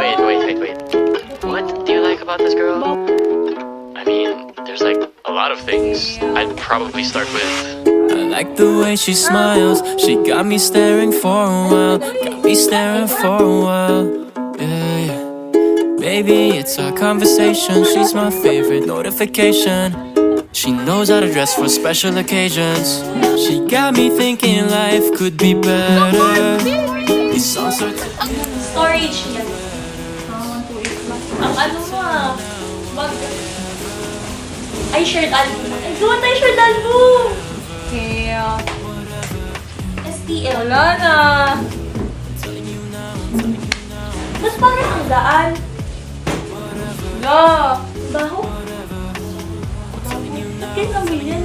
Wait. What do you like about this girl? I mean, there's like a lot of things. I'd probably start with. I like the way she smiles. She got me staring for a while. Got me staring for a while. Yeah. Baby, it's our conversation. She's my favorite notification. She knows how to dress for special occasions. She got me thinking life could be better. These songs are Storage yan. Ang ano mo bag. Ay, shared album. Ay, gawa tayo shared album! Kaya, STL. wala na. Mas parang ang gaan. Wala. Baho. Bakit ang bilhin?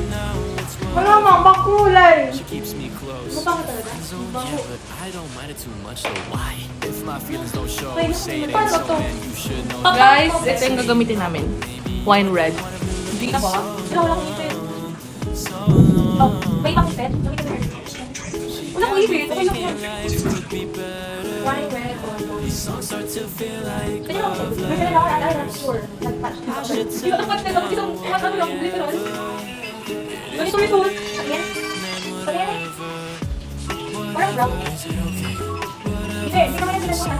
Wala mang bakulay. keeps me close. Mabango talaga. Baho. But I don't mind it too much, so why? If my feelings don't show, Wait, say it ain't paano so, to? man, you should know. Guys, ito yung gagamitin namin. Wine red. Di ba? Wala, walang ipit. Oh, may makipit? Gamitin mo rin. Wala ko ipit. Okay lang yun. Wine red or no. Kaya lang, may kailangan ako na sure. Nag-patch. Hindi ko dapat na isang ano lang, literal. Ganito ito. Ayan. Ayan. Parang brown. Hindi naman yung pinag-una.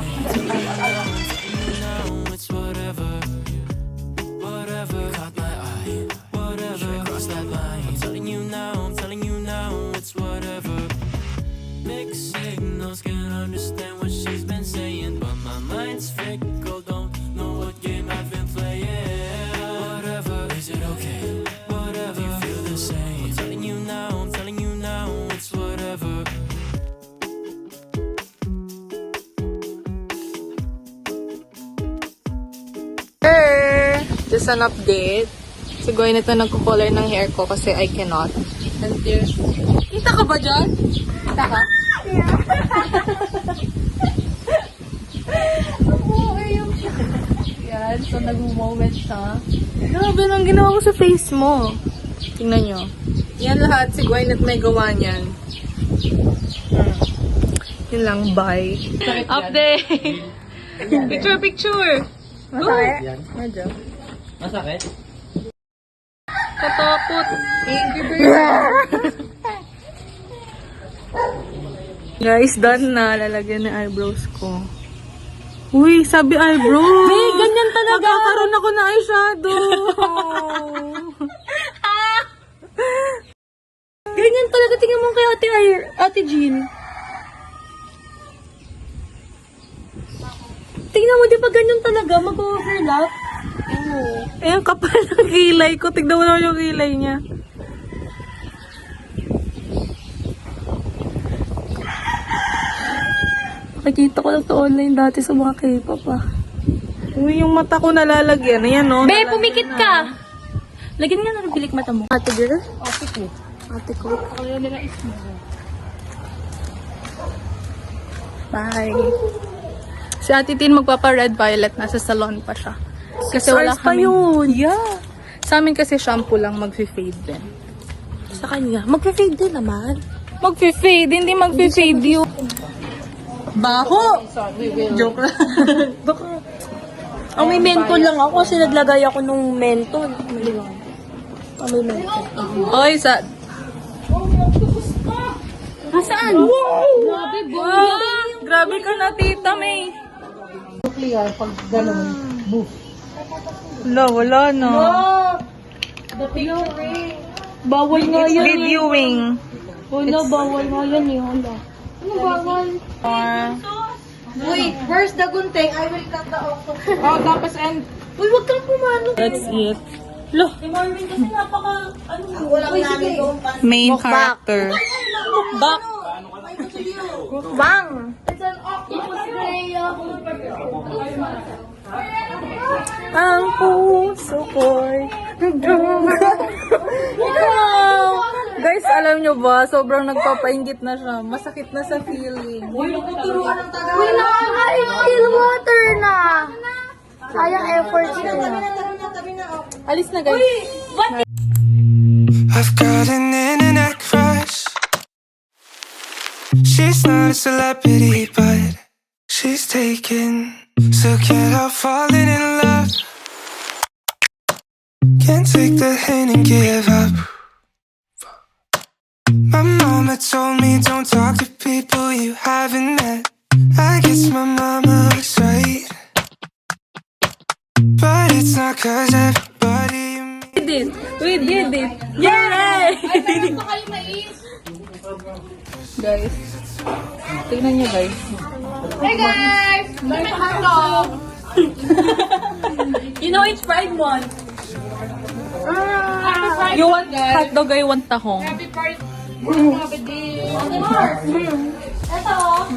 It's whatever, caught my eye, should I cross that line? I'm telling you now, it's whatever. Mixed signals, can't understand what she's been saying, but my mind's fickle, don't know what game I've been playing. Whatever, is it okay? Whatever, you feel the same? I'm telling you now, it's whatever. Just an update. Si Gwen ito nagko-color ng hair ko kasi I cannot. And there. Kita ka ba dyan? Kita ka? Yan. So, nag-moment siya. Grabe lang ginawa ko sa face mo. Tingnan nyo. Yan lahat. Si Gwen at may gawa niyan. Yun lang. Bye. Update! Picture! Masakit? Medyo. Masakit? Katakot. Angry bird. Guys, done na. Lalagyan ng eyebrows ko. Uy, sabi eyebrows. Hey, ganyan talaga. Magkakaroon ako na eyeshadow. Ganyan talaga. Tingnan mo kay Ate Jean. Tingnan mo, di ba ganyan talaga? Mag-overlap. Eh, ang kapal ng kilay ko. Tignan mo naman yung kilay niya. Nakikita ko lang to online dati sa mga K-pop ah. Uy, yung mata ko nalalagyan. Ayan no. Be, pumikit ka! Lagyan nga ng bilik mata mo. Ate girl? Ate ko. Ate ko. Bye. Si Ate Tin magpapa-red violet. Nasa salon pa siya. Kasi wala pa kami. yun. Yeah. Sa amin kasi shampoo lang mag-fade din. Sa kanya. Mag-fade din naman. Mag-fade, hindi mag-fade yun. Baho! Joke lang. May mentol lang ako kasi naglagay ako nung mentol. May mentol. Oy, sa... Saan? Wow! Grabe, boy! Grabe ka na, Tita May. Wala na. Bawal nga yan. Videoing. Wala, bawal nga yan eh. Wala. Ano bawal? Uy, where's the gunting? I will cut the octopus. Oh, tapos and... Uy, wag kang pumano. That's it. Loh. Si Marvin kasi napaka... Uy, sige. Main character. Mukbang. Mukbang. It's an octopus ray. Ang puso ko'y Ikaw! Guys, alam nyo ba, sobrang nagpapainggit na siya. Masakit na sa feeling. Uy, nakaka-feel water na. Sayang effort niya. Alis na, guys. I've got an internet crush. She's not a celebrity, but she's taken So can't help falling in love. Can't take the hint and give up. My mama told me don't talk to people you haven't met. I guess my mama was right, but it's not 'cause everybody you meet. We did it! Yay! Guys, tingnan nyo guys. Hey guys! May hotdog! You know it's Pride Month. You want hotdog, I want tahong.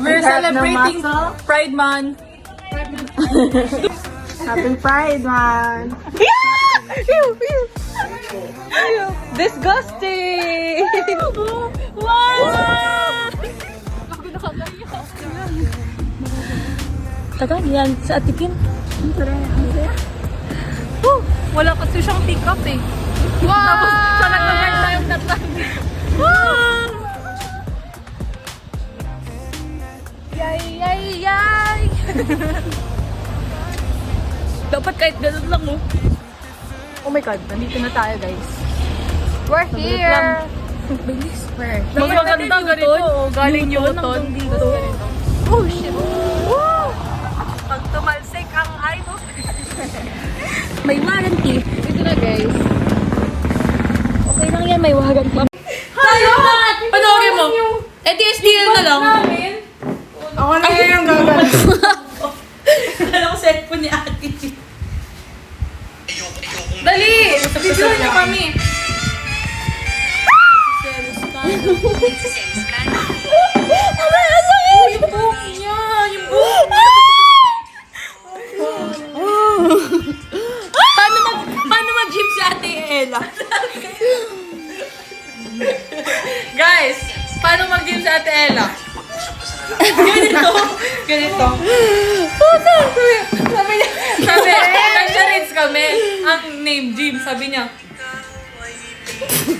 We're celebrating Pride Month. Happy Pride, man! Disgusting! Wow! Tagal yan sa Atipin. Wala kasi siyang pick up eh. Wow! Tapos siya nagkakain tayong tatlan. Wow! Yay, yay, yay! Dapat kahit ganun lang oh. Oh my God, nandito na tayo guys. We're here! Bilis. Mas maganda ganito oh. Galing Newton. Oh shit. Woo! Pag tumalsik ang idol. May warranty. Dito na guys. Okay lang yan, may warranty. Tayo! Panoorin mo! Eh di STL na lang. Ako na yung gagawin. Alam ko cellphone ni ate. Dali! Video niyo kami. Yung buhok niya! Yung buhok niya! Paano mag-gym si Ate Ella? Guys, paano mag-gym si Ate Ella? Ganito. Sabi niya, nag-charades kami. Ang name, gym, sabi niya.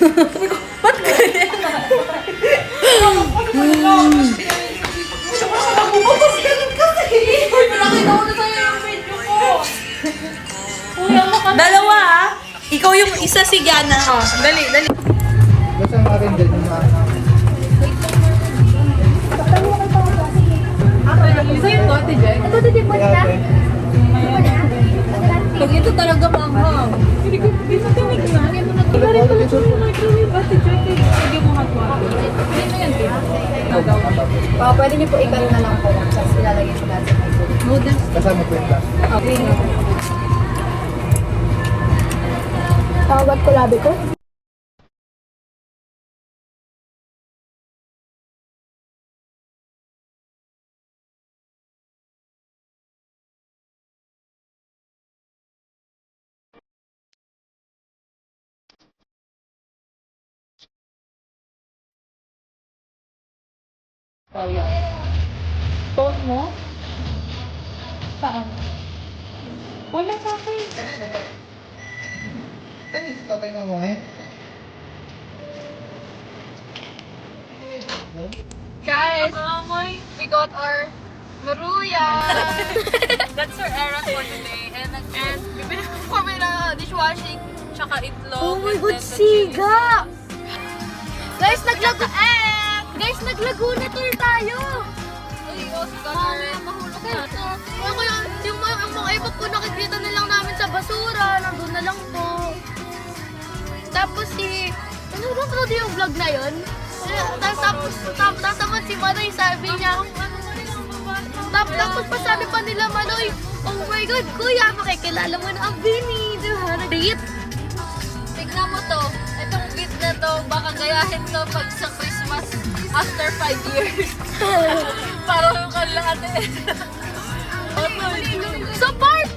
Sabi ko, ba't ganyan? Dalawa ah. Ikaw yung isa si Gianna. Oh, dali. Basta natin din yung mga... Isa yung kote dyan. Ito, dito po na. Pag ito talaga manghang. Hindi ko tinig na. Iba rin pala ito yung microwave. Ate Joy, sige mo hatwa. Hindi mo yan, Pia. Pwede niyo po ikan na lang po. Tapos ilalagay sa lahat sa microwave. Noodles. Kasama po yung glass. Okay. Tawag ko labi ko. Oh, yan. Phone mo? Saan? Wala sa akin. Okay na mo eh. Guys, we got our maruya. That's our errand for today. And Bibili ko kami na dishwashing. tsaka itlog. Oh my and God, then the siga! Guys, naglago... Guys, naglaguna tour tayo! Ay, siga na. Mahulog na. Yung mga iba po nakikita na lang namin sa basura. Nandun na lang po. Tapos ano yung vlog na yun? Tapos naman si Manoy, sabi niya, tapos pa sabi pa nila Manoy, oh my God, kuya, makikilala mo na ang Bini, diba? Nag-date? Tignan mo to, itong beat na to, baka gayahin to pag sa Christmas after 5 years. Parang yung kalate. Sa part!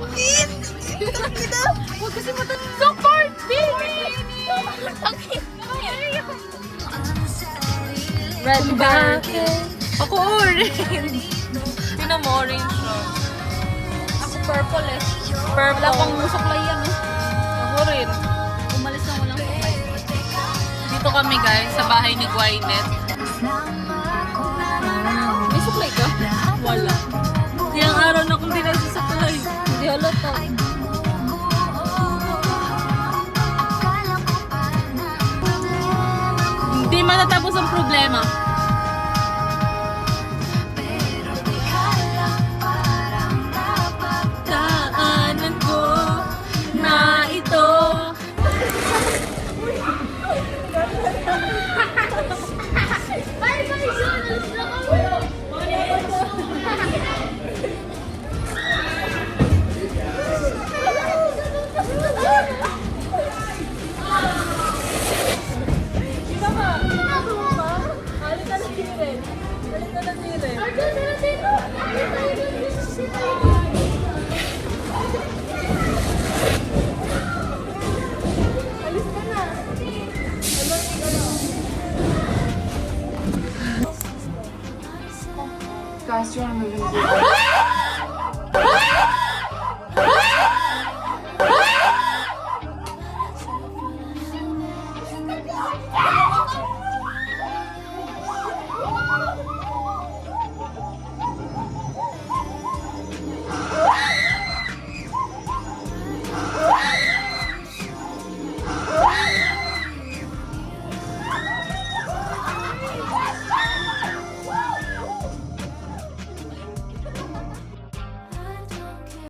Huwag kasi sa part! Bini! Red bucket. Ako orange. Tinan mo, orange siya. Ako purple eh. Purple. Wala pang suklay yan eh. Ako rin. Umalis na walang suklay. Dito kami guys, sa bahay ni Gwyneth. May suklay ka? Wala. Ilang araw na kung dinala sa to. Hindi matatapos ang problema. Daanan ko na ito. Guys, you wanna move in?